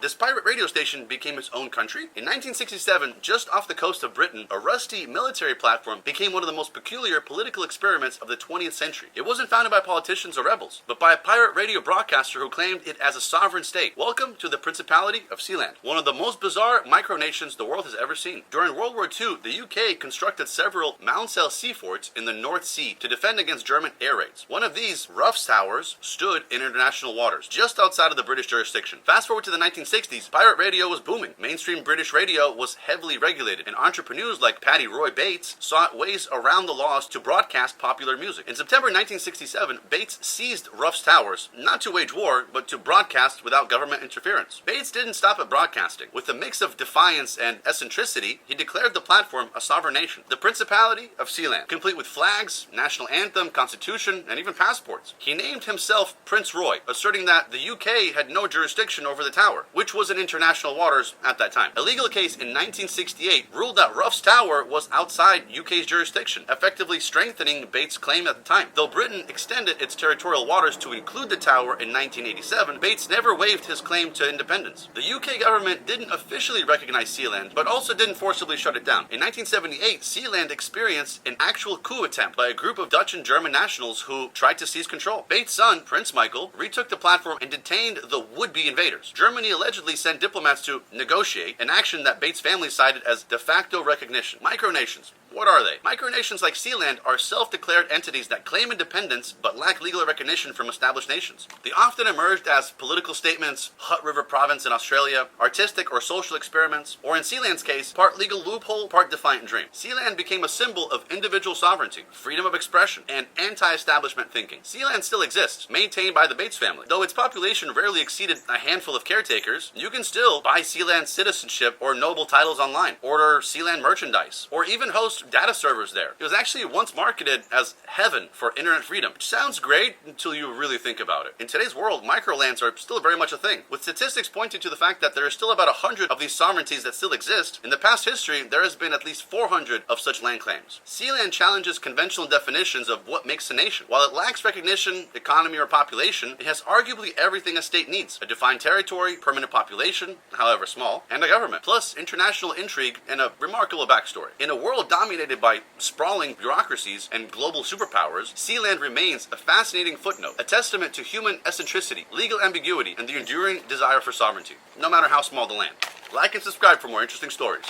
This pirate radio station became its own country. In 1967, just off the coast of Britain, a rusty military platform became one of the most peculiar political experiments of the 20th century. It wasn't founded by politicians or rebels, but by a pirate radio broadcaster who claimed it as a sovereign state. Welcome to the Principality of Sealand, one of the most bizarre micronations the world has ever seen. During World War II, the UK constructed several mound-cell sea forts in the North Sea to defend against German air raids. One of these, Ruff's Towers, stood in international waters, just outside of the British jurisdiction. Fast forward to the 1960s, pirate radio was booming. Mainstream British radio was heavily regulated, and entrepreneurs like Paddy Roy Bates sought ways around the laws to broadcast popular music. In September 1967, Bates seized Ruff's Towers, not to wage war, but to broadcast without government interference. Bates didn't stop at broadcasting. With a mix of defiance and eccentricity, he declared the platform a sovereign nation, the Principality of Sealand, complete with flags, national anthem, constitution, and even passports. He named himself Prince Roy, asserting that the UK had no jurisdiction over the tower, which was in international waters at that time. A legal case in 1968 ruled that Ruff's Tower was outside UK's jurisdiction, effectively strengthening Bates' claim at the time. Though Britain extended its territorial waters to include the tower in 1987, Bates never waived his claim to independence. The UK government didn't officially recognize Sealand, but also didn't forcibly shut it down. In 1978, Sealand experienced an actual coup attempt by a group of Dutch and German nationals who tried to seize control. Bates' son, Prince Michael, retook the platform and detained the would-be invaders. Germany allegedly sent diplomats to negotiate, an action that Bates' family cited as de facto recognition. Micronations. What are they? Micronations like Sealand are self-declared entities that claim independence but lack legal recognition from established nations. They often emerged as political statements, Hutt River Province in Australia, artistic or social experiments, or in Sealand's case, part legal loophole, part defiant dream. Sealand became a symbol of individual sovereignty, freedom of expression, and anti-establishment thinking. Sealand still exists, maintained by the Bates family. Though its population rarely exceeded a handful of caretakers, you can still buy Sealand citizenship or noble titles online, order Sealand merchandise, or even host data servers there. It was actually once marketed as heaven for internet freedom, which sounds great until you really think about it. In today's world, microlands are still very much a thing, with statistics pointing to the fact that there are still about 100 of these sovereignties that still exist. In the past history, there has been at least 400 of such land claims. Sealand challenges conventional definitions of what makes a nation. While it lacks recognition, economy, or population, it has arguably everything a state needs: a defined territory, permanent population, however small, and a government, plus international intrigue and a remarkable backstory. In a world dominated by sprawling bureaucracies and global superpowers, Sealand remains a fascinating footnote, a testament to human eccentricity, legal ambiguity, and the enduring desire for sovereignty, no matter how small the land. Like and subscribe for more interesting stories.